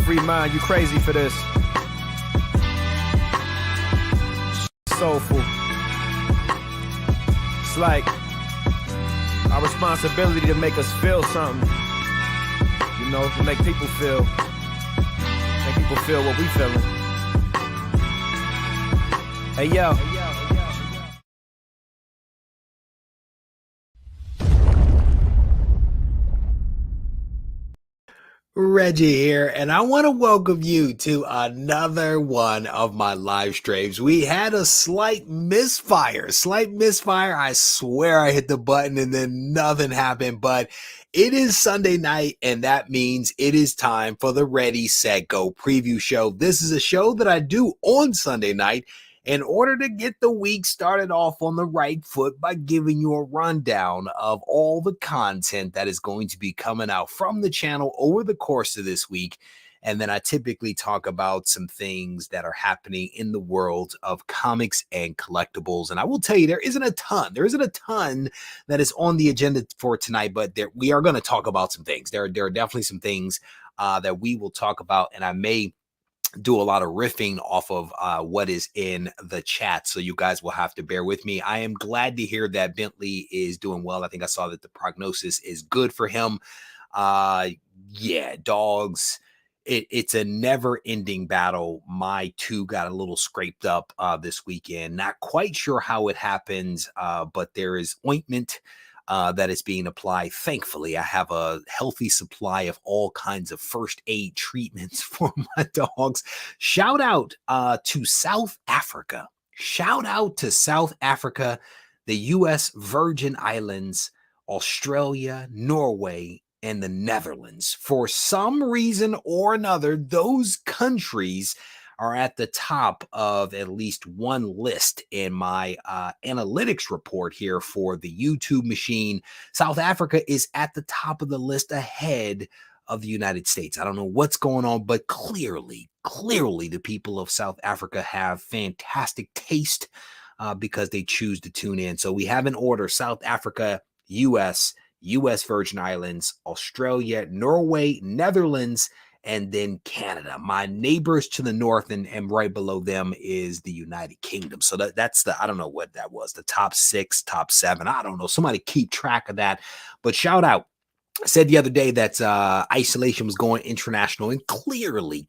free mind. You crazy for this. Soulful. It's like our responsibility to make us feel something. You know, to make people feel. Make people feel what we feeling. Hey, yo. Reggie here, and I want to welcome you to another one of my live streams. We had a slight misfire. I swear I hit the button and then nothing happened, but it is Sunday night, and that means it is time for the Ready, Set, Go preview show. This is a show that I do on Sunday night in order to get the week started off on the right foot by giving you a rundown of all the content that is going to be coming out from the channel over the course of this week. And then I typically talk about some things that are happening in the world of comics and collectibles. And I will tell you, there isn't a ton that is on the agenda for tonight, but we are going to talk about some things. There are definitely some things that we will talk about, and I may do a lot of riffing off of what is in the chat, so you guys will have to bear with me. I am glad to hear that Bentley is doing well. I think I saw that the prognosis is good for him. Yeah, dogs, it's a never-ending battle. My two got a little scraped up this weekend. Not quite sure how it happens, but there is ointment that is being applied. Thankfully, I have a healthy supply of all kinds of first aid treatments for my dogs. Shout out to South Africa. Shout out to South Africa, the U.S. Virgin Islands, Australia, Norway, and the Netherlands. For some reason or another, those countries are at the top of at least one list in my analytics report here for the YouTube machine. South Africa is at the top of the list ahead of the United States. I don't know what's going on, but clearly the people of South Africa have fantastic taste because they choose to tune in. So we have in order South Africa, US Virgin Islands, Australia, Norway, Netherlands, and then Canada. My neighbors to the north and right below them is the United Kingdom. So that's I don't know what that was, the top 6, top 7. I don't know. Somebody keep track of that. But shout out. I said the other day that Isolation was going international, and clearly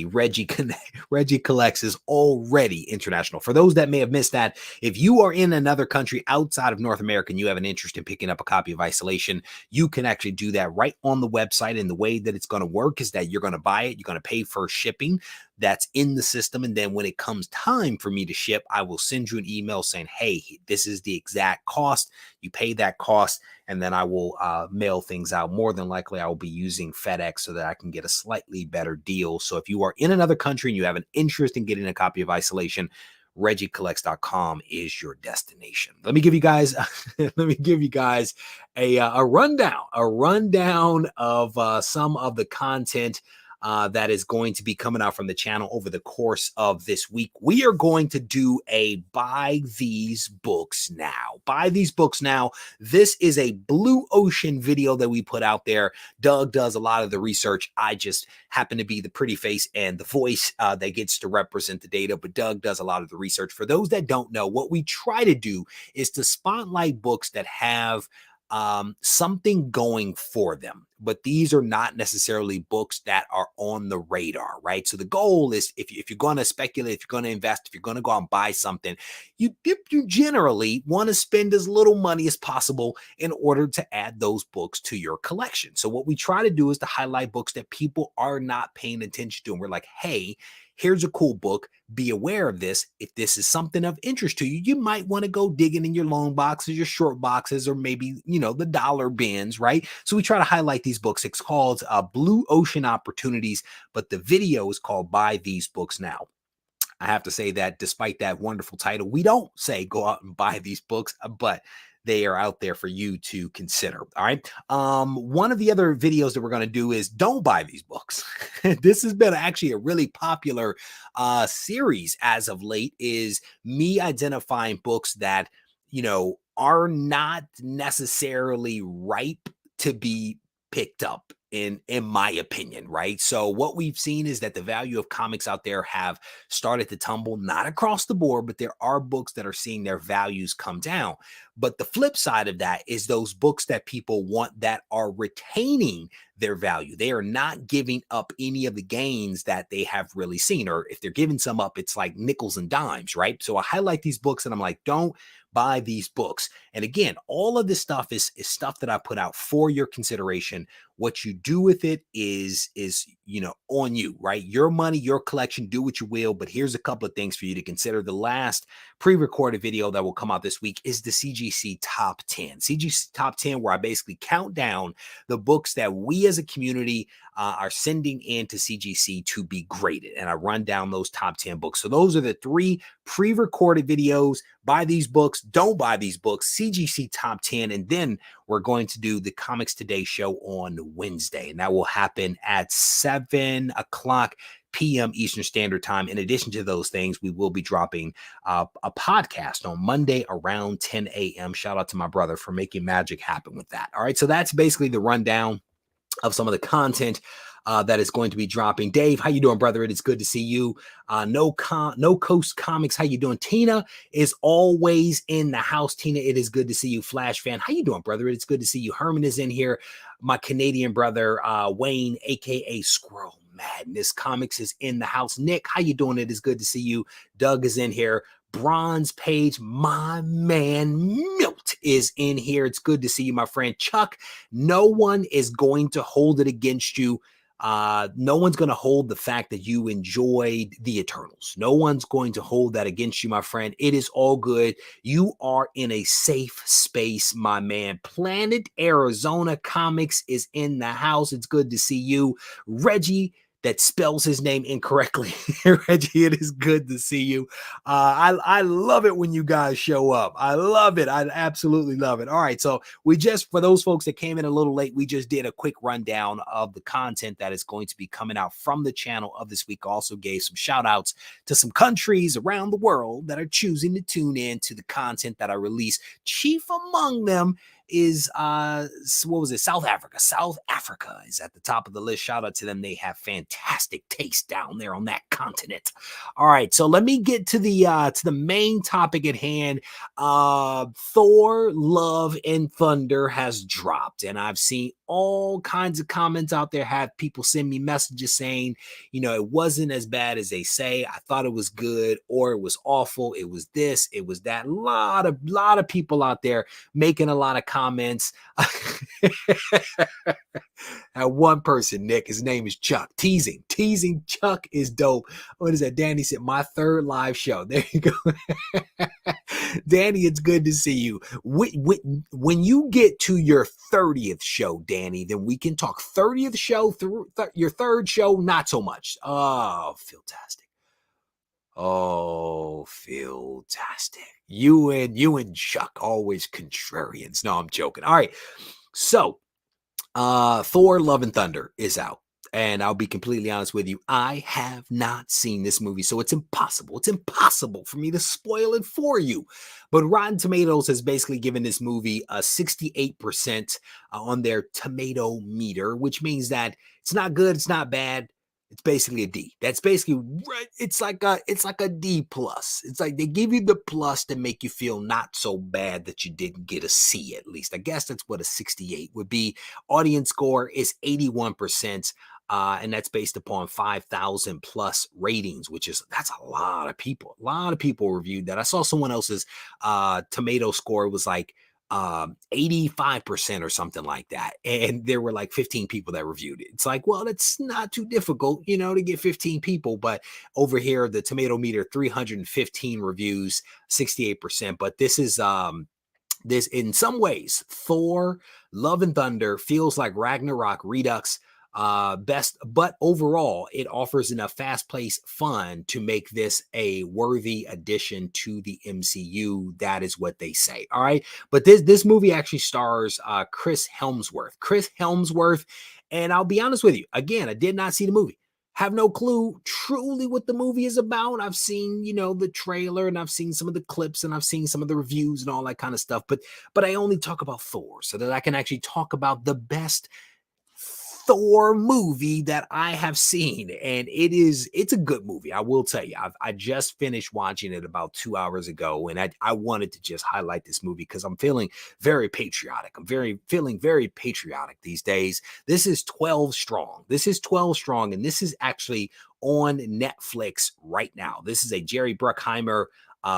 Regie Collects is already international. For those that may have missed that, if you are in another country outside of North America and you have an interest in picking up a copy of Isolation, you can actually do that right on the website. And the way that it's going to work is that you're going to buy it, you're going to pay for shipping that's in the system, and then when it comes time for me to ship, I will send you an email saying, hey, this is the exact cost. You pay that cost, and then I will mail things out. More than likely, I will be using FedEx so that I can get a slightly better deal. So if you are in another country and you have an interest in getting a copy of Isolation, RegieCollects.com is your destination. Let me give you guys a rundown of some of the content that is going to be coming out from the channel over the course of this week. We are going to do a buy these books now. Buy these books now. This is a Blue Ocean video that we put out there. Doug does a lot of the research. I just happen to be the pretty face and the voice that gets to represent the data, but Doug does a lot of the research. For those that don't know, what we try to do is to spotlight books that have something going for them, but these are not necessarily books that are on the radar, right? So the goal is, if you're going to speculate, if you're going to invest, if you're going to go out and buy something, you generally want to spend as little money as possible in order to add those books to your collection. So what we try to do is to highlight books that people are not paying attention to, and we're like, hey, here's a cool book. Be aware of this. If this is something of interest to you, you might want to go digging in your long boxes, your short boxes, or maybe, the dollar bins, right? So we try to highlight these books. It's called Blue Ocean Opportunities, but the video is called Buy These Books Now. I have to say that despite that wonderful title, we don't say go out and buy these books, but they are out there for you to consider. All right. One of the other videos that we're going to do is don't buy these books. This has been actually a really popular series as of late, is me identifying books that, are not necessarily ripe to be picked up in my opinion, right? So what we've seen is that the value of comics out there have started to tumble, not across the board, but there are books that are seeing their values come down. But the flip side of that is those books that people want that are retaining their value. They are not giving up any of the gains that they have really seen, or if they're giving some up, it's like nickels and dimes, right? So I highlight these books and I'm like, don't buy these books. And again, all of this stuff is stuff that I put out for your consideration. What you do with it is on you, right? Your money, your collection, do what you will. But here's a couple of things for you to consider. The last pre-recorded video that will come out this week is the CGC Top 10. CGC Top 10, where I basically count down the books that we as a community are sending in to CGC to be graded. And I run down those top 10 books. So those are the 3 pre-recorded videos. Buy these books, don't buy these books, CGC Top 10. And then we're going to do the Comics Today show on Wednesday. And that will happen at 7 o'clock p.m. Eastern Standard Time. In addition to those things, we will be dropping a podcast on Monday around 10 a.m. Shout out to my brother for making magic happen with that. All right, so that's basically the rundown of some of the content that is going to be dropping. Dave, how you doing, brother? It is good to see you. No Coast Comics, how you doing? Tina is always in the house. Tina, it is good to see you. Flash fan, how you doing, brother? It's good to see you. Herman is in here. My Canadian brother, Wayne, aka Squirrel Madness Comics, is in the house. Nick, how you doing? It is good to see you. Doug is in here. Bronze Page, my man Milt is in here. It's good to see you, my friend. Chuck, no one is going to hold it against you. No one's going to hold the fact that you enjoyed the Eternals. No one's going to hold that against you, my friend. It is all good. You are in a safe space, my man. Planet Arizona Comics is in the house. It's good to see you. Regie, that spells his name incorrectly. Reggie, it is good to see you. I love it when you guys show up. I love it. I absolutely love it. All right. So for those folks that came in a little late, we just did a quick rundown of the content that is going to be coming out from the channel of this week. Also gave some shout outs to some countries around the world that are choosing to tune in to the content that I release. Chief among them is what was it? South Africa. South Africa is at the top of the list. Shout out to them. They have fantastic taste down there on that continent. All right, so let me get to the main topic at hand. Thor Love and Thunder has dropped, and I've seen all kinds of comments out there. Have people send me messages saying, it wasn't as bad as they say. I thought it was good, or it was awful. It was this, it was that. Lot of people out there making a lot of comments. And one person, Nick, his name is Chuck, teasing Chuck is dope. What is that? Danny said, my 3rd live show. There you go. Danny, it's good to see you. When you get to your 30th show, Danny, then we can talk. 30th show through your 3rd show, not so much. Oh, fantastic. Oh, fantastic. You and Chuck, always contrarians. No, I'm joking. All right. So Thor Love and Thunder is out. And I'll be completely honest with you, I have not seen this movie, so it's impossible. It's impossible for me to spoil it for you. But Rotten Tomatoes has basically given this movie a 68% on their tomato meter, which means that it's not good, it's not bad. It's basically a D. That's basically, it's like a D plus. It's like they give you the plus to make you feel not so bad that you didn't get a C at least. I guess that's what a 68 would be. Audience score is 81%. And that's based upon 5,000 plus ratings, that's a lot of people. A lot of people reviewed that. I saw someone else's tomato score was like 85% or something like that. And there were like 15 people that reviewed it. It's like, well, that's not too difficult, to get 15 people. But over here, the tomato meter, 315 reviews, 68%. But this is, this in some ways, Thor Love and Thunder feels like Ragnarok Redux. But overall, it offers enough fast-paced fun to make this a worthy addition to the MCU. That is what they say. All right, but this movie actually stars Chris Hemsworth, and I'll be honest with you. Again, I did not see the movie. Have no clue truly what the movie is about. I've seen, the trailer, and I've seen some of the clips, and I've seen some of the reviews and all that kind of stuff. But I only talk about Thor so that I can actually talk about the best Thor movie that I have seen, and it's a good movie. I will tell you, I just finished watching it about 2 hours ago, and I wanted to just highlight this movie because I'm feeling very patriotic. Feeling very patriotic these days. This is 12 Strong. This is 12 Strong, and this is actually on Netflix right now. This is a Jerry Bruckheimer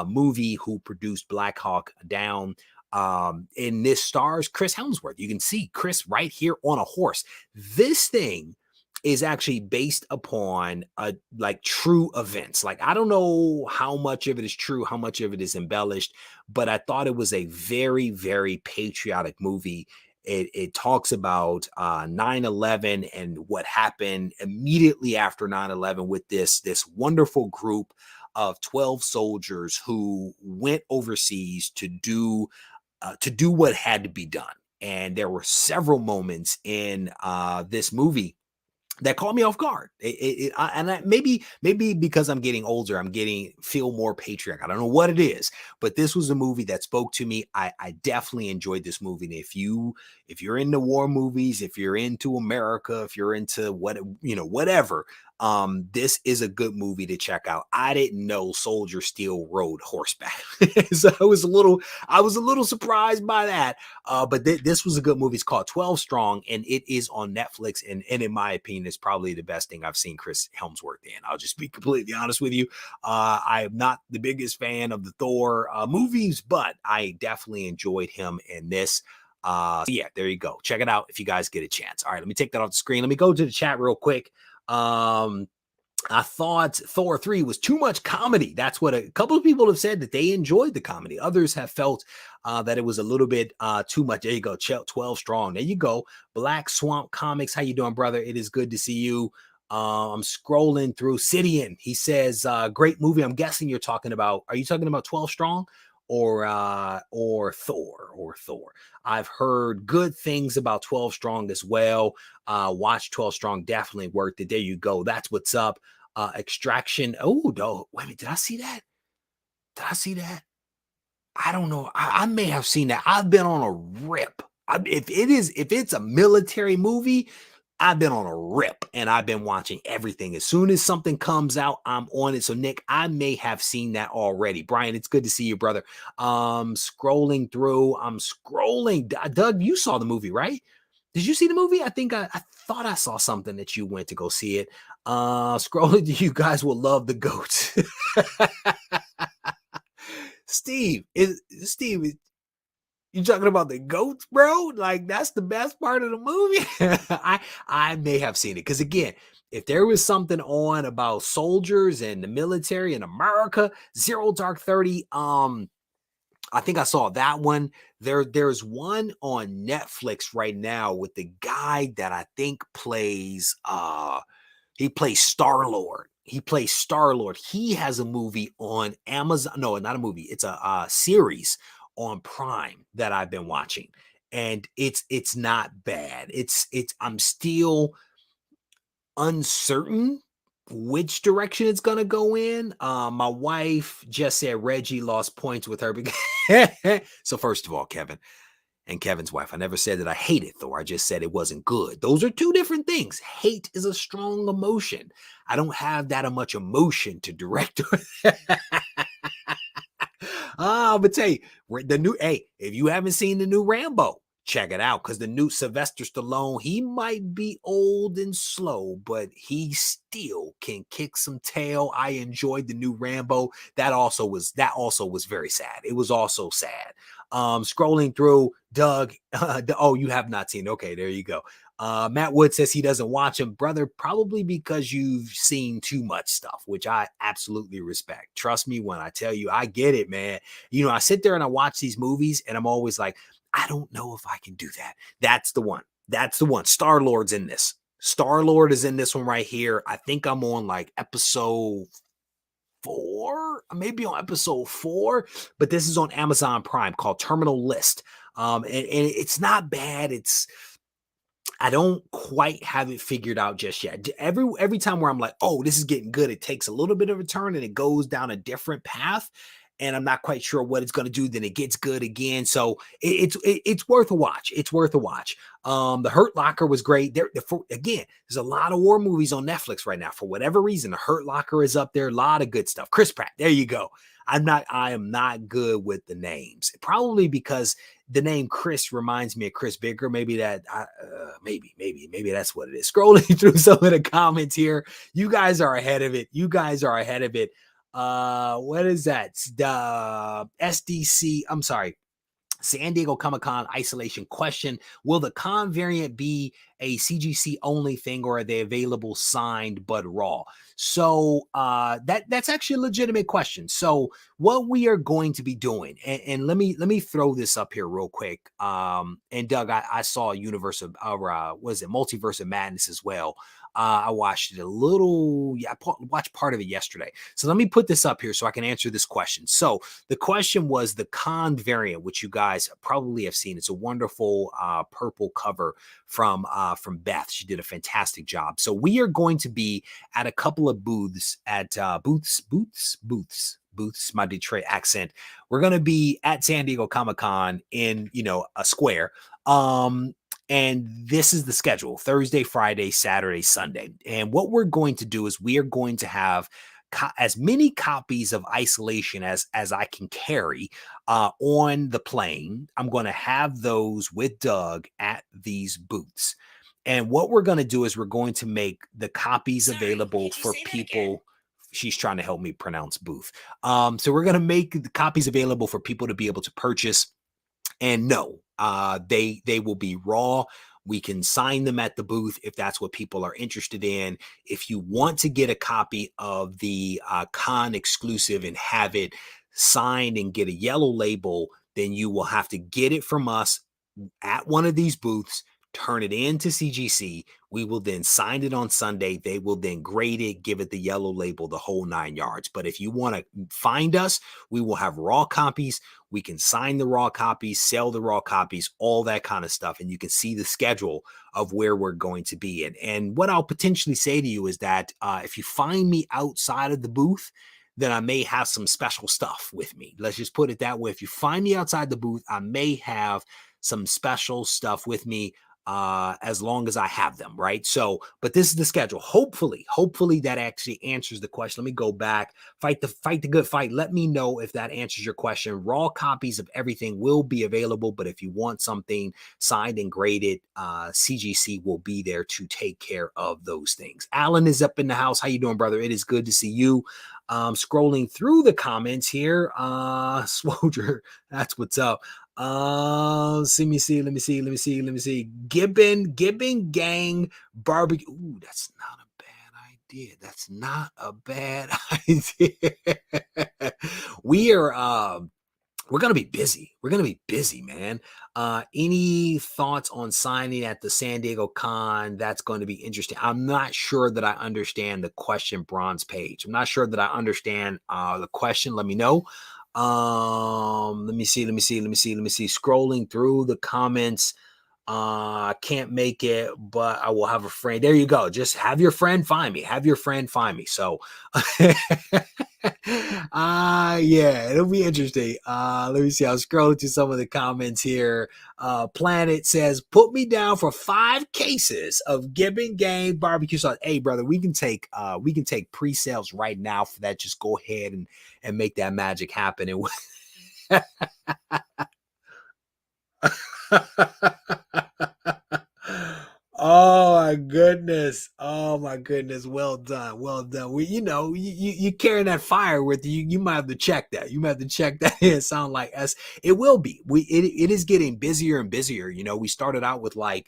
movie who produced Black Hawk Down. And this stars Chris Hemsworth. You can see Chris right here on a horse. This thing is actually based upon like true events. Like, I don't know how much of it is true, how much of it is embellished, but I thought it was a very, very patriotic movie. It talks about 9/11 and what happened immediately after 9/11 with this wonderful group of 12 soldiers who went overseas to do what had to be done. And there were several moments in this movie that caught me off guard. Maybe because I'm getting older, I'm feel more patriotic. I don't know what it is, but this was a movie that spoke to me. I definitely enjoyed this movie. And if you're into war movies, if you're into America, if you're into whatever, this is a good movie to check out. I didn't know soldiers still rode horseback, so I was a little surprised by that. But this was a good movie. It's called 12 Strong, and it is on Netflix. And in my opinion, it's probably the best thing I've seen Chris Hemsworth in. I'll just be completely honest with you. I am not the biggest fan of the Thor movies, but I definitely enjoyed him in this. Yeah, there you go. Check it out if you guys get a chance. All right, let me take that off the screen. Let me go to the chat real quick. I thought Thor 3 was too much comedy. That's what a couple of people have said, that they enjoyed the comedy. Others have felt that it was a little bit too much. There you go. 12 Strong. There you go. Black Swamp Comics. How you doing, brother? It is good to see you. I'm scrolling through Sidian. He says, great movie. I'm guessing are you talking about 12 Strong or Thor? I've heard good things about 12 Strong as well. Watch 12 Strong, definitely worth it. There you go. That's what's up. Extraction. Oh, no. Wait a minute. Did I see that? I don't know. I may have seen that. I've been on a rip. If it's a military movie, I've been on a rip and I've been watching everything. As soon as something comes out, I'm on it. So Nick, I may have seen that already. Brian, it's good to see you, brother. Scrolling through. I'm scrolling. Doug, you saw the movie, right? Did you see the movie? I think I thought I saw something that you went to go see it. Scrolling, you guys will love the goats. Steve, you talking about the goats, bro? Like, that's the best part of the movie. I may have seen it because, again, if there was something on about soldiers and the military in America, Zero Dark 30. I think I saw that one. There's one on Netflix right now with the guy that I think plays he plays Star-Lord. He has a movie on Amazon. No, not a movie. It's a series on Prime that I've been watching. And it's not bad. I'm still uncertain which direction it's gonna go in. My wife just said Regie lost points with her because so first of all, Kevin and Kevin's wife, I never said that I hated Thor. I just said it wasn't good. Those are two different things. Hate is a strong emotion. I don't have that much emotion to direct. But tell you, if you haven't seen the new Rambo, check it out, because the new Sylvester Stallone, he might be old and slow, but he still can kick some tail. I enjoyed the new Rambo. That also was very sad. It was also sad. Scrolling through, Doug. Oh, you have not seen. Okay, there you go. Matt Wood says he doesn't watch him, brother, probably because you've seen too much stuff, which I absolutely respect. Trust me when I tell you, I get it, man. You know, I sit there and I watch these movies and I'm always like, I don't know if I can do that. That's the one. Star-Lord's in this. Star-Lord is in this one right here. I think I'm on like episode 4, maybe on episode 4, but this is on Amazon Prime called Terminal List. And it's not bad. I don't quite have it figured out just yet. Every time where I'm like, oh, this is getting good, it takes a little bit of a turn and it goes down a different path. and I'm not quite sure what it's going to do. Then it gets good again. So it's worth a watch. It's worth a watch. The Hurt Locker was great. Again, there's a lot of war movies on Netflix right now. For whatever reason, the Hurt Locker is up there. A lot of good stuff. Chris Pratt, there you go. I am not good with the names. Probably because the name Chris reminds me of Chris Bigger. Maybe that's what it is. Scrolling through some of the comments here, you guys are ahead of it. What is that? The SDC. I'm sorry. San Diego Comic-Con isolation question. Will the con variant be a CGC only thing, or are they available signed but raw? So that's actually a legitimate question. So what we are going to be doing, and let me throw this up here real quick. And Doug, I saw Multiverse of Madness as well. I watched it a little. Yeah, I watched part of it yesterday. So let me put this up here so I can answer this question. So the question was the con variant, which you guys probably have seen. It's a wonderful purple cover from Beth. She did a fantastic job. So we are going to be at a couple of booths at booths, my Detroit accent. We're going to be at San Diego Comic-Con in, a square. And this is the schedule: Thursday, Friday, Saturday, Sunday. And what we're going to do is we are going to have as many copies of Isolation as I can carry on the plane. I'm going to have those with Doug at these booths. And what we're going to do is we're going to make the copies available for people. She's trying to help me pronounce booth. So we're going to make the copies available for people to be able to purchase. And no, they will be raw. We can sign them at the booth if that's what people are interested in. If you want to get a copy of the con exclusive and have it signed and get a yellow label, then you will have to get it from us at one of these booths, turn it into CGC. We will then sign it on Sunday. They will then grade it, give it the yellow label, the whole 9 yards. But if you want to find us, we will have raw copies. We can sign the raw copies, sell the raw copies, all that kind of stuff. And you can see the schedule of where we're going to be. And what I'll potentially say to you is that if you find me outside of the booth, then I may have some special stuff with me. Let's just put it that way. If you find me outside the booth, I may have some special stuff with me, as long as I have them, right? So, but this is the schedule. Hopefully that actually answers the question. Let me go back, fight the good fight. Let me know if that answers your question. Raw copies of everything will be available, but if you want something signed and graded, CGC will be there to take care of those things. Alan is up in the house. How you doing, brother? It is good to see you. Scrolling through the comments here, Swoldier, that's what's up. Let me see. Gibbon Gang Barbecue. Ooh, that's not a bad idea. That's not a bad idea. We're going to be busy. We're going to be busy, man. Any thoughts on signing at the San Diego Con? That's going to be interesting. I'm not sure that I understand the question, Bronze Page. I'm not sure that I understand the question. Let me know. Let me see. Scrolling through the comments. I can't make it, but I will have a friend. There you go. Just have your friend find me. So, yeah, it'll be interesting. Let me see. I'll scroll to some of the comments here. Planet says, put me down for 5 cases of Gibbon Gang barbecue sauce. Hey, brother, we can take pre-sales right now for that. Just go ahead and make that magic happen. Oh my goodness. Well done. You carrying that fire with you. You might have to check that. It sound like us. It will be. It is getting busier and busier. We started out with like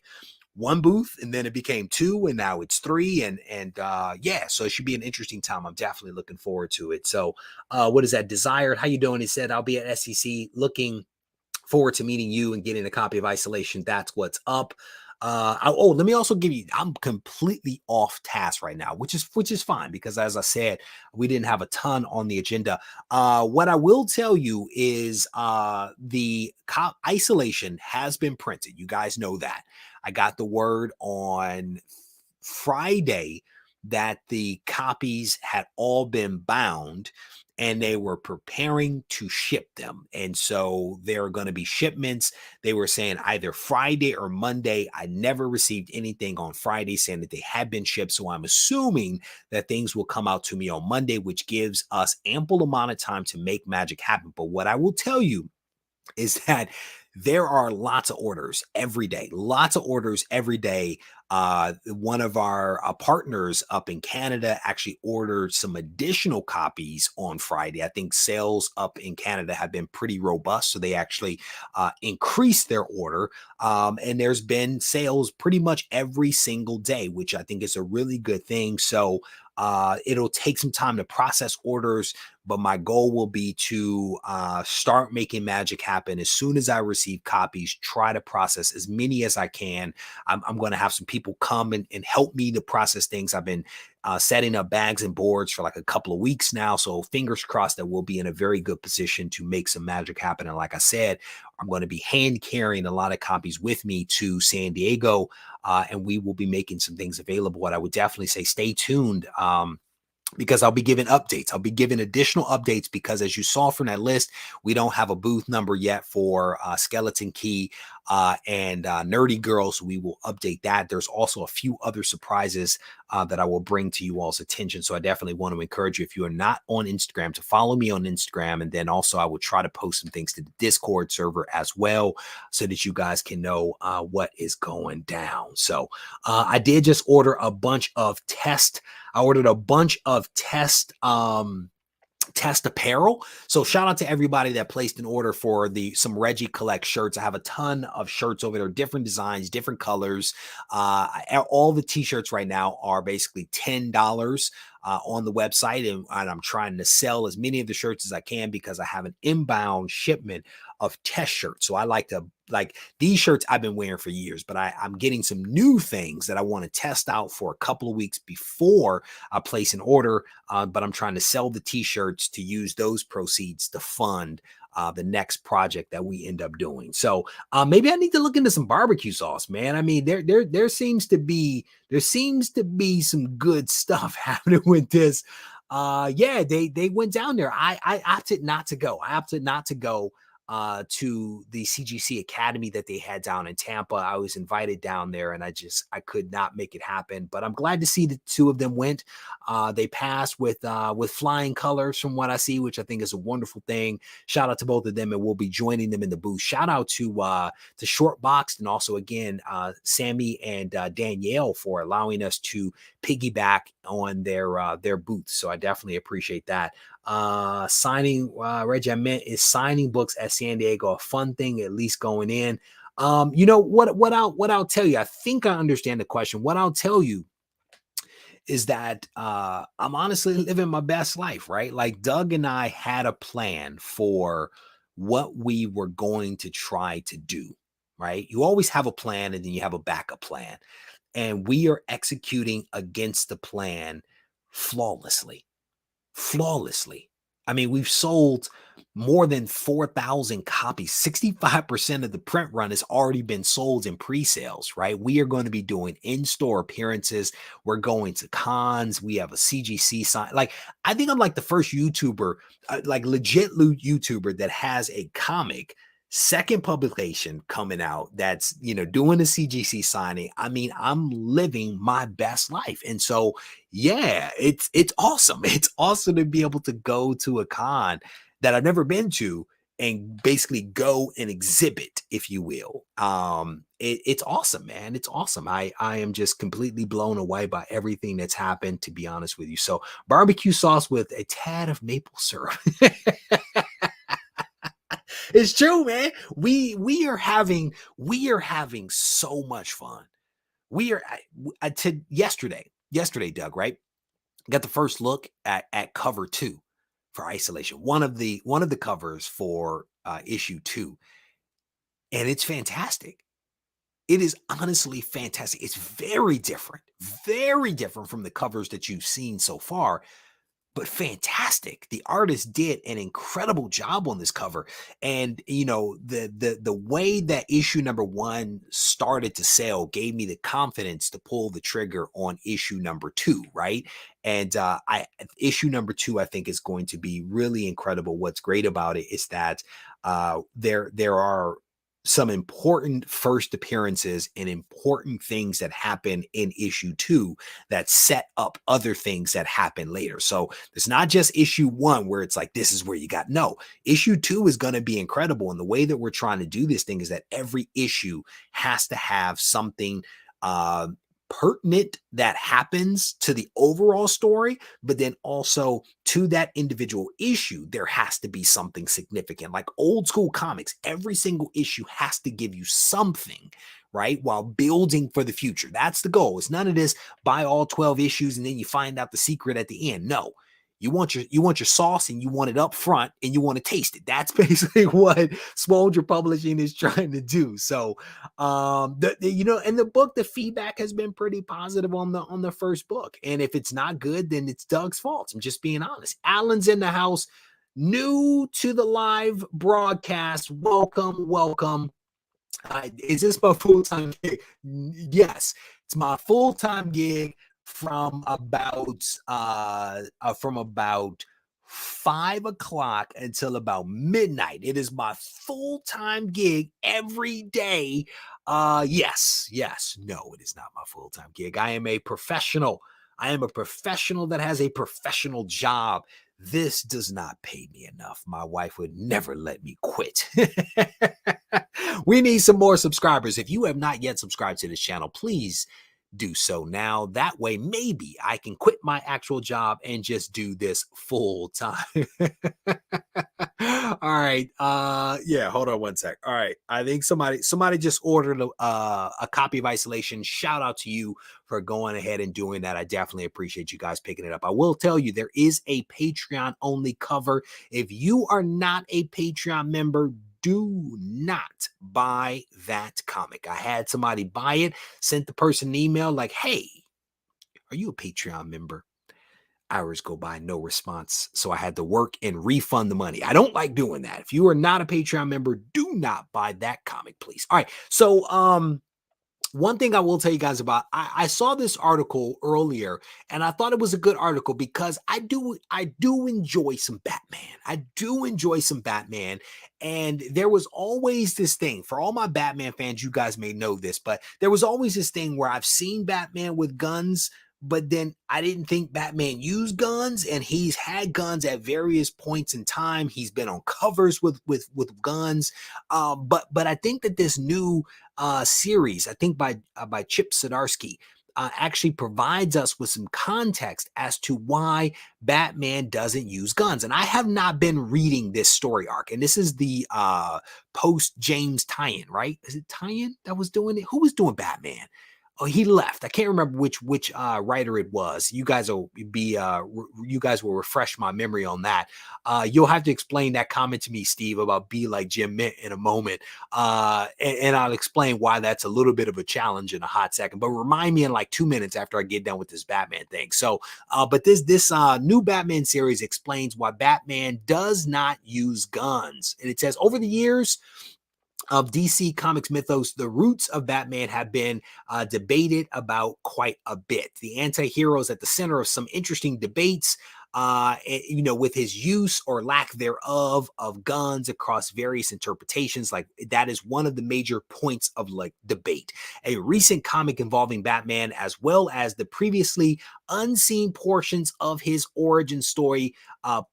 1 booth, and then it became 2, and now it's 3. And yeah, so it should be an interesting time. I'm definitely looking forward to it. So what is that? Desired, how you doing? He said, I'll be at SDCC, looking forward to meeting you and getting a copy of Isolation. That's what's up. Let me also give you, I'm completely off task right now, which is fine, because as I said, we didn't have a ton on the agenda. What I will tell you is the Isolation has been printed. You guys know that. I got the word on Friday that the copies had all been bound and they were preparing to ship them. And so there are going to be shipments. They were saying either Friday or Monday. I never received anything on Friday saying that they had been shipped. So I'm assuming that things will come out to me on Monday, which gives us ample amount of time to make magic happen. But what I will tell you is that there are lots of orders every day, lots of orders every day. One of our partners up in Canada actually ordered some additional copies on Friday. I think sales up in Canada have been pretty robust, so they actually increased their order. And there's been sales pretty much every single day, which I think is a really good thing. So it'll take some time to process orders, but my goal will be to start making magic happen as soon as I receive copies, try to process as many as I can. I'm going to have some people come and help me to process things. I've been setting up bags and boards for like a couple of weeks now. So fingers crossed that we'll be in a very good position to make some magic happen. And like I said, I'm going to be hand carrying a lot of copies with me to San Diego, and we will be making some things available. What I would definitely say, stay tuned. Because I'll be giving updates. I'll be giving additional updates because as you saw from that list, we don't have a booth number yet for Skeleton Key and Nerdy Girls. So we will update that. There's also a few other surprises that I will bring to you all's attention. So I definitely want to encourage you, if you are not on Instagram, to follow me on Instagram. And then also I will try to post some things to the Discord server as well so that you guys can know what is going down. So I did just order a bunch of I ordered a bunch of test apparel. So shout out to everybody that placed an order for some Regie Collect shirts. I have a ton of shirts over there, different designs, different colors. All the t-shirts right now are basically $10 on the website, and I'm trying to sell as many of the shirts as I can because I have an inbound shipment of test shirts. So I like these shirts I've been wearing for years, but I'm getting some new things that I want to test out for a couple of weeks before I place an order. But I'm trying to sell the t-shirts to use those proceeds to fund the next project that we end up doing. So maybe I need to look into some barbecue sauce, man. I mean, there seems to be some good stuff happening with this. Yeah, they went down there. I opted not to go. To the CGC Academy that they had down in Tampa. I was invited down there and I could not make it happen, but I'm glad to see the two of them went. They passed with flying colors from what I see, which I think is a wonderful thing. Shout out to both of them, and we'll be joining them in the booth. Shout out to Shortboxed, and also again, Sammy and Danielle for allowing us to piggyback on their booth. So I definitely appreciate that. Signing Reggie, I meant, is signing books at San Diego a fun thing, at least going in? You know what I'll tell you, I think I understand the question. What I'll tell you is that I'm honestly living my best life, right? Like Doug and I had a plan for what we were going to try to do, right? You always have a plan and then you have a backup plan, and we are executing against the plan flawlessly. I mean, we've sold more than 4,000 copies. 65% of the print run has already been sold in pre-sales, right? We are going to be doing in-store appearances. We're going to cons. We have a CGC sign. Like, I think I'm like the first YouTuber, like legit YouTuber that has a comic second publication coming out that's, doing a CGC signing. I mean, I'm living my best life. And so, yeah, it's awesome. It's awesome to be able to go to a con that I've never been to and basically go and exhibit, if you will. It's awesome, man. It's awesome. I am just completely blown away by everything that's happened, to be honest with you. So barbecue sauce with a tad of maple syrup. It's true, man. We are having so much fun. We are yesterday, Doug, right? Got the first look at cover 2 for Isolation. One of the covers for issue 2. And it's fantastic. It is honestly fantastic. It's very different from the covers that you've seen so far. but fantastic. The artist did an incredible job on this cover. And you know, the way that issue number 1 started to sell gave me the confidence to pull the trigger on issue number 2, right? And I issue number 2 I think is going to be really incredible. What's great about it is that there are some important first appearances and important things that happen in issue 2 that set up other things that happen later. So it's not just issue 1 where it's like, this is where you got, no, issue 2 is going to be incredible. And the way that we're trying to do this thing is that every issue has to have something pertinent that happens to the overall story, but then also to that individual issue, there has to be something significant. Like old school comics, every single issue has to give you something, right? While building for the future. That's the goal. It's none of this buy all 12 issues and then you find out the secret at the end. No. You want your sauce and you want it up front and you want to taste it. That's basically what Swoldier Publishing is trying to do. So, you know, in the book, the feedback has been pretty positive on the first book. And if it's not good, then it's Doug's fault. I'm just being honest. Alan's in the house, new to the live broadcast. Welcome, welcome. Is this my full-time gig? Yes, it's my full-time gig from about 5 o'clock until about midnight. It is my full-time gig every day. Yes. No, it is not my full-time gig. I am a professional. I am a professional that has a professional job. This does not pay me enough. My wife would never let me quit. We need some more subscribers. If you have not yet subscribed to this channel, please do so now. That way, maybe I can quit my actual job and just do this full time. All right. Yeah, hold on one sec. All right. I think somebody just ordered a copy of Isolation. Shout out to you for going ahead and doing that. I definitely appreciate you guys picking it up. I will tell you, there is a Patreon only cover. If you are not a Patreon member, do not buy that comic. I had somebody buy it, sent the person an email like, hey, are you a Patreon member? Hours go by, no response. So I had to work and refund the money. I don't like doing that. If you are not a Patreon member, do not buy that comic, please. All right. So, one thing I will tell you guys about, I saw this article earlier and I thought it was a good article because I do enjoy some Batman. I do enjoy some Batman. And there was always this thing for all my Batman fans, you guys may know this, but there was always this thing where I've seen Batman with guns, but then I didn't think Batman used guns, and he's had guns at various points in time. He's been on covers with guns. But I think that this new series, I think by Chip Zdarsky, actually provides us with some context as to why Batman doesn't use guns. And I have not been reading this story arc. And this is the post James Tyan, right? Is it Tyan that was doing it? Who was doing Batman? Oh, he left. I can't remember which writer it was. You guys will refresh my memory on that. You'll have to explain that comment to me, Steve, about Be Like Jim Mint in a moment. And I'll explain why that's a little bit of a challenge in a hot second. But remind me in like 2 minutes after I get done with this Batman thing. So, but this new Batman series explains why Batman does not use guns. And it says, over the years of DC Comics mythos, the roots of Batman have been debated about quite a bit. The anti-hero is at the center of some interesting debates, with his use or lack thereof of guns across various interpretations. Like, that is one of the major points of like debate. A recent comic involving Batman, as well as the previously unseen portions of his origin story,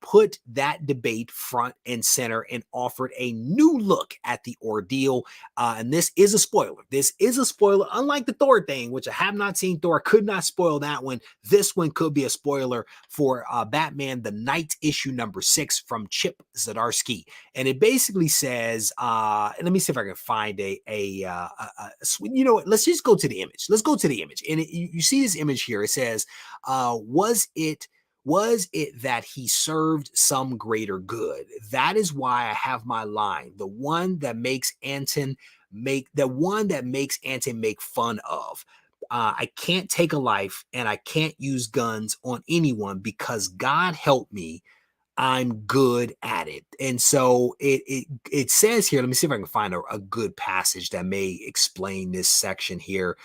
put that debate front and center and offered a new look at the ordeal. And this is a spoiler. This is a spoiler, unlike the Thor thing, which I have not seen Thor. I could not spoil that one. This one could be a spoiler for Batman the Night issue number 6 from Chip Zdarsky. And it basically says, and let me see if I can find you know what, let's just go to the image. Let's go to the image. And you see this image here. It says, was it that he served some greater good? That is why I have my line, the one that makes Anton make fun of. I can't take a life and I can't use guns on anyone because God help me, I'm good at it. And so it says here, let me see if I can find a good passage that may explain this section here.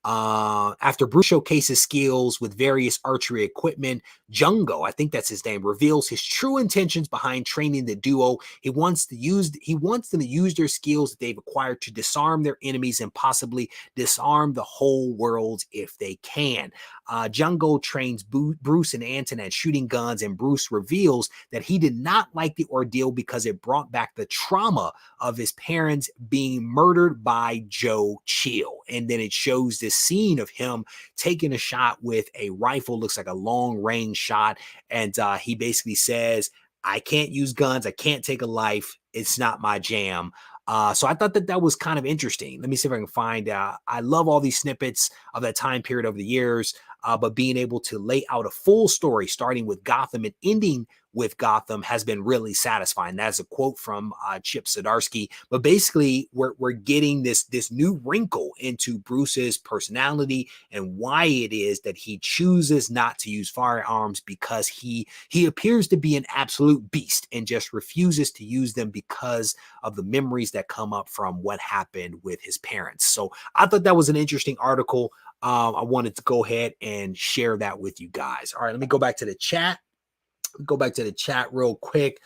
After Bruce showcases skills with various archery equipment, Jungo, I think that's his name, reveals his true intentions behind training the duo. He wants them to use their skills that they've acquired to disarm their enemies and possibly disarm the whole world if they can. Jungo trains Bruce and Anton at shooting guns, and Bruce reveals that he did not like the ordeal because it brought back the trauma of his parents being murdered by Joe Chill. And then it shows this scene of him taking a shot with a rifle, looks like a long range shot. And he basically says, I can't use guns. I can't take a life. It's not my jam. So I thought that was kind of interesting. Let me see if I can find I love all these snippets of that time period over the years, but being able to lay out a full story, starting with Gotham and ending with Gotham, has been really satisfying. That's a quote from Chip Zdarsky. But basically, we're getting this new wrinkle into Bruce's personality and why it is that he chooses not to use firearms, because he appears to be an absolute beast and just refuses to use them because of the memories that come up from what happened with his parents. So I thought that was an interesting article. I wanted to go ahead and share that with you guys. All right, let me go back to the chat. Real quick.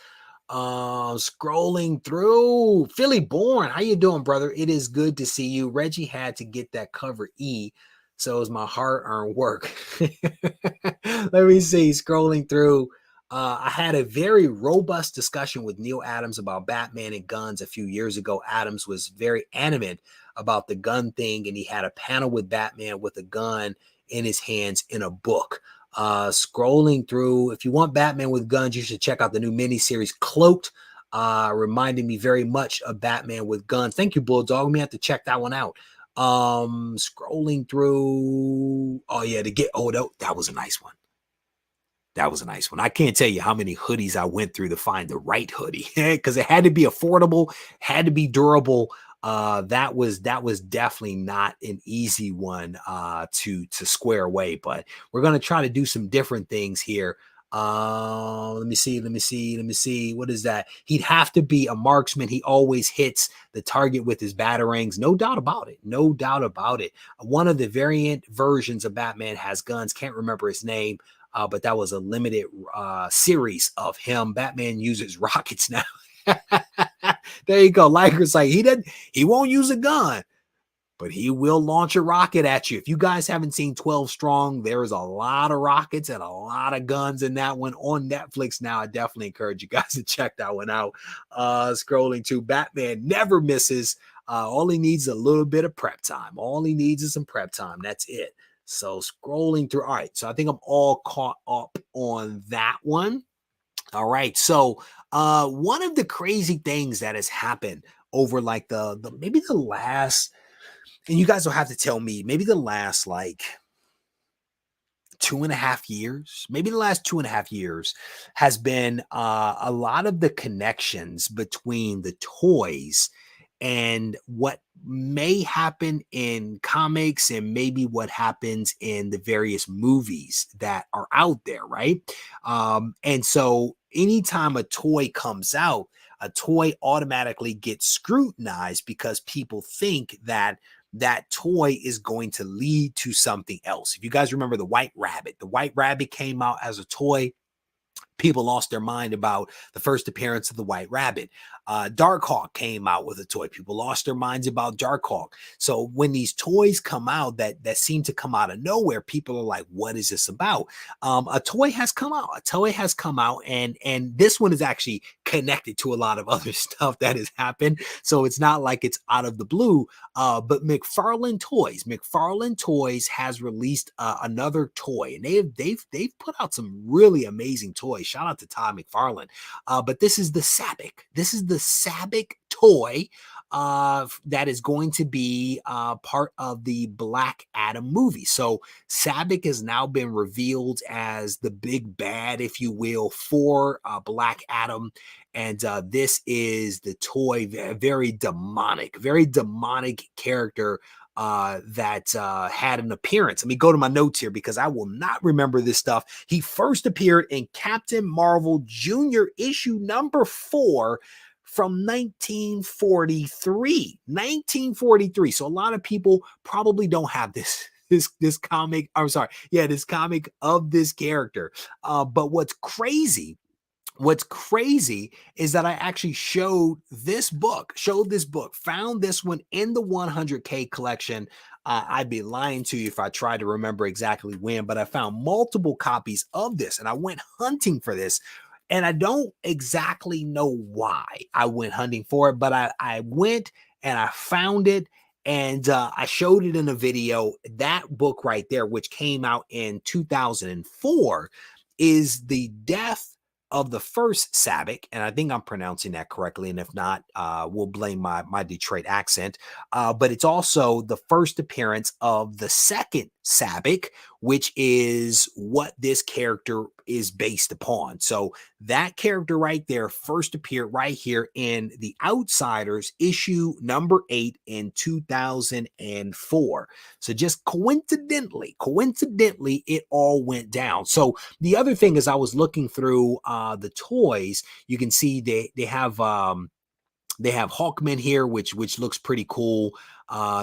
Scrolling through. Philly Born, how you doing, brother? It is good to see you. Reggie had to get that cover E, so is my hard-earned work. Let me see. Scrolling through. I had a very robust discussion with Neil Adams about Batman and guns a few years ago. Adams was very animate about the gun thing, and he had a panel with Batman with a gun in his hands in a book. Scrolling through, if you want Batman with guns, you should check out the new miniseries Cloaked, reminding me very much of Batman with guns. Thank you, Bulldog. We have to check that one out. Scrolling through, that was a nice one. That was a nice one. I can't tell you how many hoodies I went through to find the right hoodie, because it had to be affordable, had to be durable. That was definitely not an easy one to square away, but we're going to try to do some different things here. Let me see. What is that? He'd have to be a marksman. He always hits the target with his batarangs. No doubt about it. One of the variant versions of Batman has guns. Can't remember his name. But that was a limited series of him. Batman uses rockets now. There you go. Liker's like, he won't use a gun, but he will launch a rocket at you. If you guys haven't seen 12 Strong, there's a lot of rockets and a lot of guns in that one on Netflix now. I definitely encourage you guys to check that one out. Scrolling to Batman never misses. All he needs is a little bit of prep time. All he needs is some prep time. That's it. So scrolling through. All right. So I think I'm all caught up on that one. All right. So one of the crazy things that has happened over like maybe the last, and you guys will have to tell me, maybe the last like 2.5 years, maybe the last 2.5 years has been a lot of the connections between the toys and what may happen in comics and maybe what happens in the various movies that are out there, right? And so anytime a toy comes out, a toy automatically gets scrutinized because people think that that toy is going to lead to something else. If you guys remember the White Rabbit came out as a toy. People lost their mind about the first appearance of the White Rabbit. Darkhawk came out with a toy. People lost their minds about Darkhawk. So when these toys come out that seem to come out of nowhere, people are like, what is this about? A toy has come out. And this one is actually connected to a lot of other stuff that has happened. So it's not like it's out of the blue. But McFarlane Toys has released another toy, and they've put out some really amazing toys. Shout out to Todd McFarlane. But this is the Sabbac. This is the Sabbac toy that is going to be part of the Black Adam movie. So Sabbac has now been revealed as the big bad, if you will, for Black Adam. And this is the toy, very demonic character that had an appearance. Let me go to my notes here because I will not remember this stuff. He first appeared in Captain Marvel Jr. issue number 4 from 1943. 1943. So a lot of people probably don't have this comic. I'm sorry. Yeah, this comic of this character. But what's crazy is that I actually showed this book, found this one in the 100K collection. I'd be lying to you if I tried to remember exactly when, but I found multiple copies of this and I went hunting for this. And I don't exactly know why I went hunting for it, but I went and I found it. And I showed it in a video. That book right there, which came out in 2004, is the death of the first Sabbac, and I think I'm pronouncing that correctly, and if not, we'll blame my Detroit accent. But it's also the first appearance of the second Sabbac, which is what this character is based upon. So that character right there first appeared right here in The Outsiders issue number 8 in 2004. So just coincidentally, it all went down. So the other thing is I was looking through the toys. You can see they have Hawkman here, which looks pretty cool.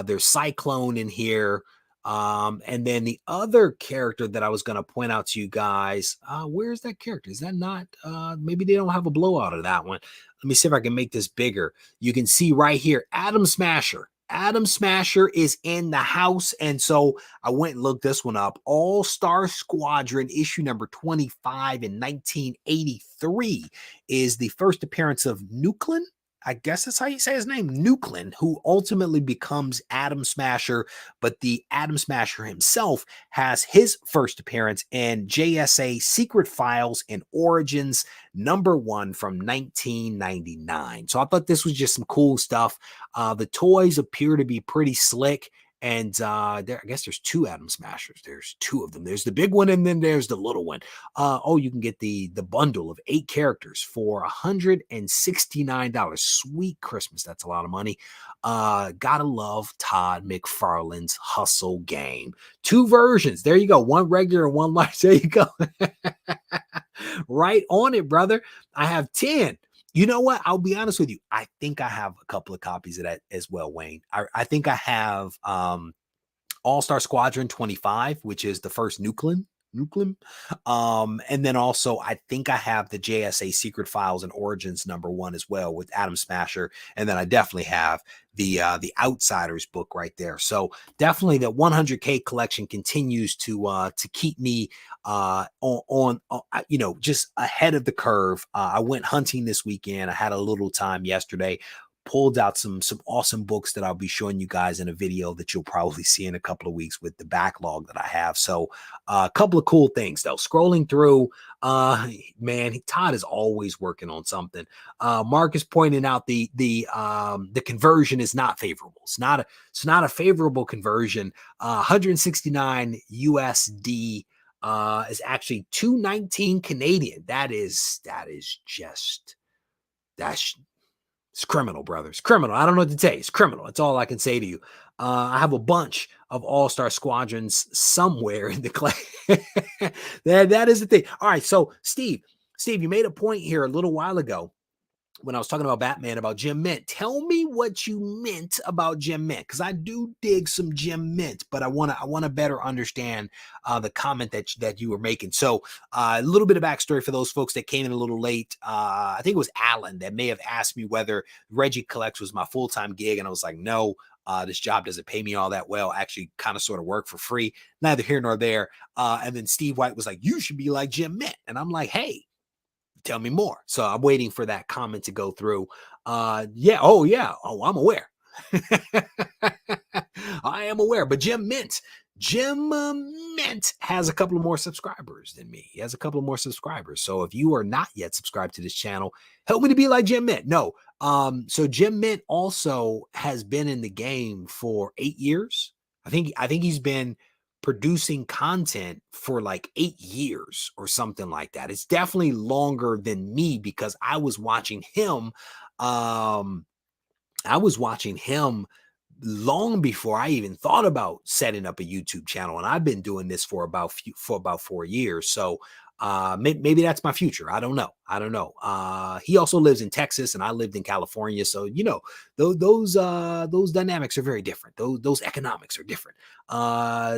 There's Cyclone in here. And then the other character that I was going to point out to you guys, where's that character? Is that not, maybe they don't have a blowout of that one. Let me see if I can make this bigger. You can see right here, Atom Smasher. Atom Smasher is in the house. And so I went and looked this one up. All-Star Squadron issue number 25 in 1983 is the first appearance of Nuclean. I guess that's how you say his name, Nuclean, who ultimately becomes Atom Smasher, but the Atom Smasher himself has his first appearance in JSA Secret Files and Origins number 1 from 1999. So I thought this was just some cool stuff. The toys appear to be pretty slick. And I guess there's 2 Atom Smashers. There's 2 of them. There's the big one, and then there's the little one. You can get the bundle of 8 characters for $169. Sweet Christmas. That's a lot of money. Gotta love Todd McFarlane's Hustle game. 2 versions. There you go. One regular and one large. There you go. Right on it, brother. I have 10. You know what? I'll be honest with you. I think I have a couple of copies of that as well, Wayne. I think I have All-Star Squadron 25, which is the first Nuclean. And then also I think I have the JSA Secret Files and Origins number 1 as well with Atom Smasher. And then I definitely have the Outsiders book right there. So definitely the 100K collection continues to keep me on just ahead of the curve. I went hunting this weekend. I had a little time yesterday. Pulled out some awesome books that I'll be showing you guys in a video that you'll probably see in a couple of weeks with the backlog that I have. So a couple of cool things though. Scrolling through, man, Todd is always working on something. Mark is pointing out the conversion is not favorable. It's not a favorable conversion. 169 USD is actually 219 Canadian. That's it's criminal, brother. It's criminal. I don't know what to say. It's criminal. That's all I can say to you. I have a bunch of All-Star Squadrons somewhere in the class. that is the thing. All right. So Steve, you made a point here a little while ago when I was talking about Batman, about Jim Mint. Tell me what you meant about Jim Mint, because I do dig some Jim Mint, but I want to better understand the comment that you were making. So a little bit of backstory for those folks that came in a little late. I think it was Alan that may have asked me whether Regie Collects was my full-time gig, and I was like, no. This job doesn't pay me all that well. I actually kind of sort of work for free. Neither here nor there. And then Steve White was like, you should be like Jim Mint. And I'm like, hey, tell me more. So I'm waiting for that comment to go through. Yeah. Oh, I'm aware. I am aware. But Jim Mint Jim Mint has a couple of more subscribers than me. He has a couple of more subscribers. So if you are not yet subscribed to this channel, help me to be like Jim Mint. No. So Jim Mint also has been in the game for 8 years. I think he's been producing content for like 8 years or something like that. It's definitely longer than me because I was watching him. Long before I even thought about setting up a YouTube channel, and I've been doing this for about 4 years. So maybe that's my future. I don't know. He also lives in Texas, and I lived in California, so you know those dynamics are very different. Those economics are different.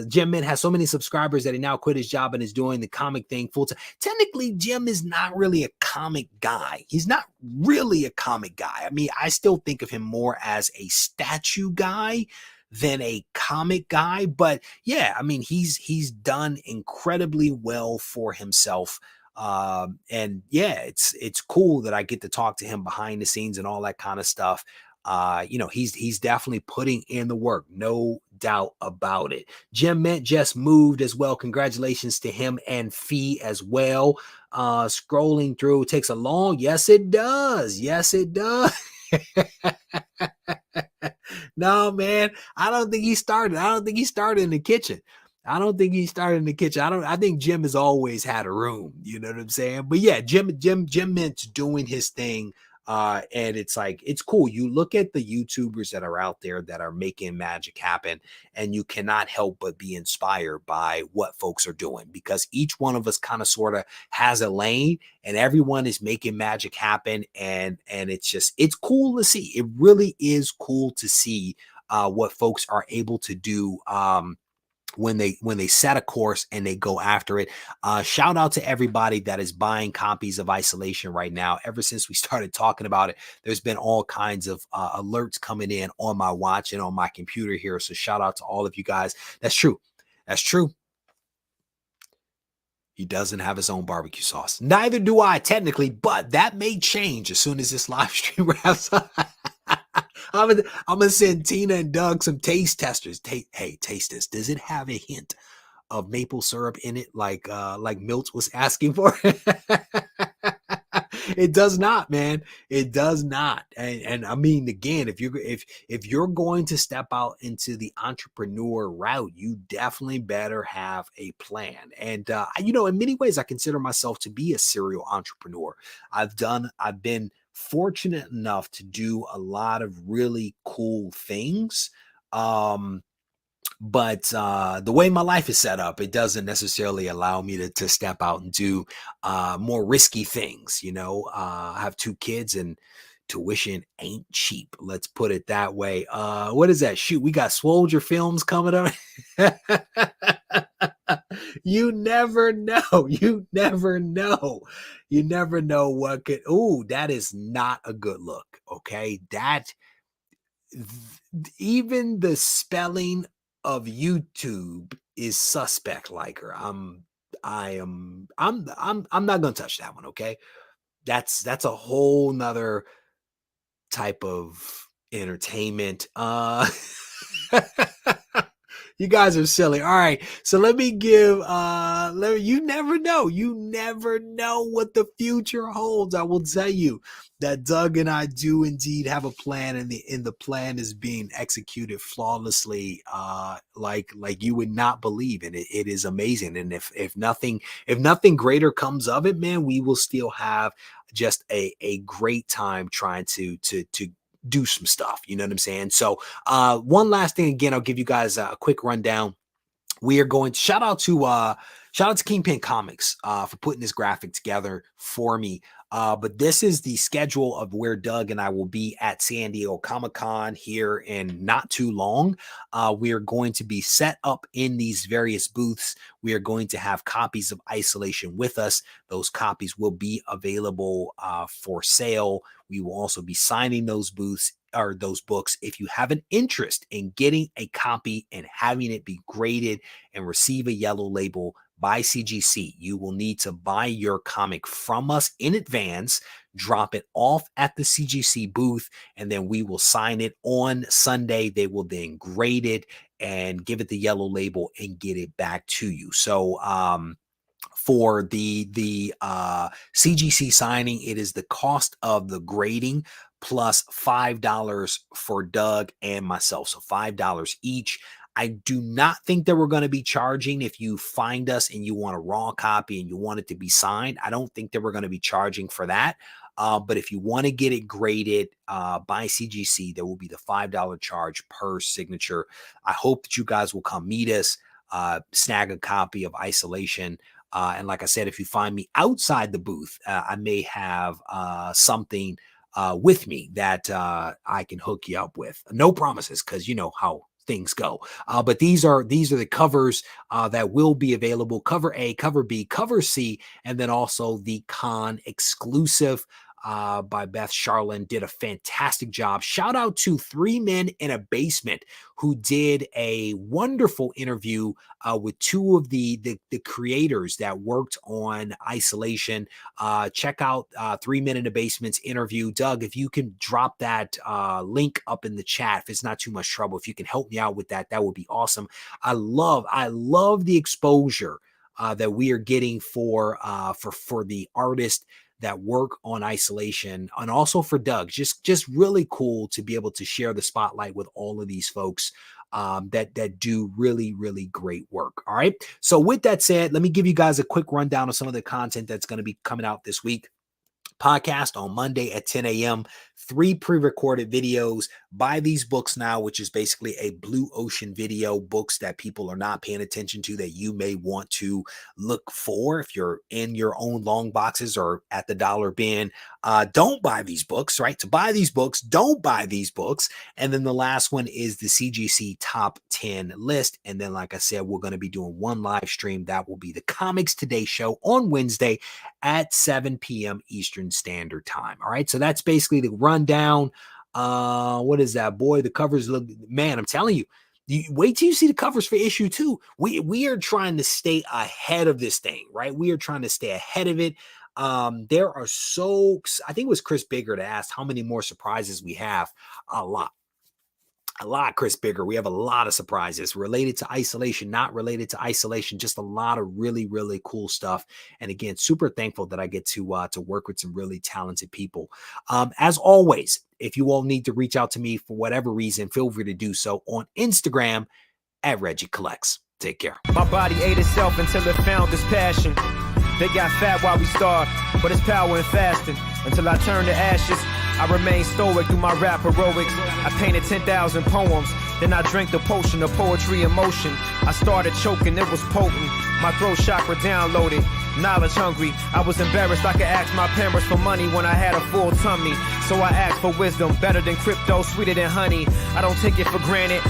Jim Mint has so many subscribers that he now quit his job and is doing the comic thing full time. Technically, Jim is not really a comic guy. He's not really a comic guy. I mean, I still think of him more as a statue guy than a comic guy. But yeah, I mean, he's done incredibly well for himself. And yeah, it's cool that I get to talk to him behind the scenes and all that kind of stuff. You know, he's definitely putting in the work, no doubt about it. Jim Mint just moved as well. Congratulations to him and Fee as well. Scrolling through, it takes a long, yes it does. Yes it does. No, man, I don't think he started. I don't think he started in the kitchen. I think Jim has always had a room. You know what I'm saying? But yeah, Jim Mint's doing his thing. And it's like, it's cool. You look at the YouTubers that are out there that are making magic happen, and you cannot help but be inspired by what folks are doing, because each one of us kind of sort of has a lane, and everyone is making magic happen. And it's cool to see. It really is cool to see what folks are able to do. When they set a course and they go after it. Shout out to everybody that is buying copies of Isolation right now. Ever since we started talking about it, there's been all kinds of alerts coming in on my watch and on my computer here. So shout out to all of you guys. That's true. He doesn't have his own barbecue sauce. Neither do I, technically, but that may change as soon as this live stream wraps up. I'm gonna send Tina and Doug some taste testers. Hey, taste this. Does it have a hint of maple syrup in it, like Milt was asking for? It does not, man. It does not. And I mean, again, if you're going to step out into the entrepreneur route, you definitely better have a plan. And you know, in many ways, I consider myself to be a serial entrepreneur. I've been fortunate enough to do a lot of really cool things. But the way my life is set up, it doesn't necessarily allow me to step out and do more risky things. You know, I have 2 kids and tuition ain't cheap. Let's put it that way. What is that? Shoot, we got Swoldier films coming up. You never know. You never know. You never know what could. Oh, that is not a good look. Okay, even the spelling of YouTube is suspect like her. I'm not gonna touch that one. Okay, that's a whole nother type of entertainment. You guys are silly. All right. So let me give you never know what the future holds. I will tell you that Doug and I do indeed have a plan, and the plan is being executed flawlessly, like you would not believe. And it is amazing. And if nothing greater comes of it, man, we will still have just a great time trying to do some stuff. You know what I'm saying? So one last thing, again, I'll give you guys a quick rundown. We are going to shout out to Kingpin Comics for putting this graphic together for me. But this is the schedule of where Doug and I will be at San Diego Comic-Con here in not too long. We are going to be set up in these various booths. We are going to have copies of Isolation with us. Those copies will be available for sale. We will also be signing those booths or those books. If you have an interest in getting a copy and having it be graded and receive a yellow label by CGC. You will need to buy your comic from us in advance, drop it off at the CGC booth, and then we will sign it on Sunday. They will then grade it and give it the yellow label and get it back to you. So for the CGC signing, it is the cost of the grading plus $5 for Doug and myself. So $5 each. I do not think that we're going to be charging if you find us and you want a raw copy and you want it to be signed. I don't think that we're going to be charging for that. But if you want to get it graded by CGC, there will be the $5 charge per signature. I hope that you guys will come meet us, snag a copy of Isolation. And like I said, if you find me outside the booth, I may have something with me that I can hook you up with. No promises, because you know how things go. But these are the covers that will be available: cover A, cover B, cover C, and then also the con exclusive by Beth Charlin. Did a fantastic job. Shout out to Three Men in a Basement, who did a wonderful interview with two of the creators that worked on Isolation. Check out Three Men in a Basement's interview. Doug, if you can drop that link up in the chat, if it's not too much trouble, if you can help me out with that, that would be awesome. I love the exposure that we are getting for the artist that work on Isolation, and also for Doug. Just really cool to be able to share the spotlight with all of these folks that do really, really great work. All right. So with that said, let me give you guys a quick rundown of some of the content that's going to be coming out this week. Podcast on Monday at 10 a.m. 3 pre-recorded videos. Buy these books now, which is basically a blue ocean video, books that people are not paying attention to that you may want to look for if you're in your own long boxes or at the dollar bin. Don't buy these books, right? To buy these books, don't buy these books. And then the last one is the CGC top 10 list. And then, like I said, we're going to be doing one live stream. That will be the Comics Today show on Wednesday at 7 p.m. Eastern Standard Time. All right. So that's basically the rundown. What is that, boy? The covers look, man, I'm telling you, wait till you see the covers for issue 2. We are trying to stay ahead of this thing, right? We are trying to stay ahead of it. There are I think it was Chris Bigger that asked how many more surprises we have. A lot, Chris Bigger. We have a lot of surprises related to Isolation, not related to Isolation, just a lot of really, really cool stuff. And again, super thankful that I get to work with some really talented people. As always, if you all need to reach out to me for whatever reason, feel free to do so on Instagram at Regie Collects. Take care. My body ate itself until it found its passion. They got fat while we starved, but it's power in fasting. Until I turn to ashes, I remain stoic through my rap heroics. I painted 10,000 poems, then I drank the potion of poetry and motion. I started choking, it was potent. My throat chakra downloaded, knowledge hungry. I was embarrassed I could ask my parents for money when I had a full tummy. So I asked for wisdom, better than crypto, sweeter than honey. I don't take it for granted.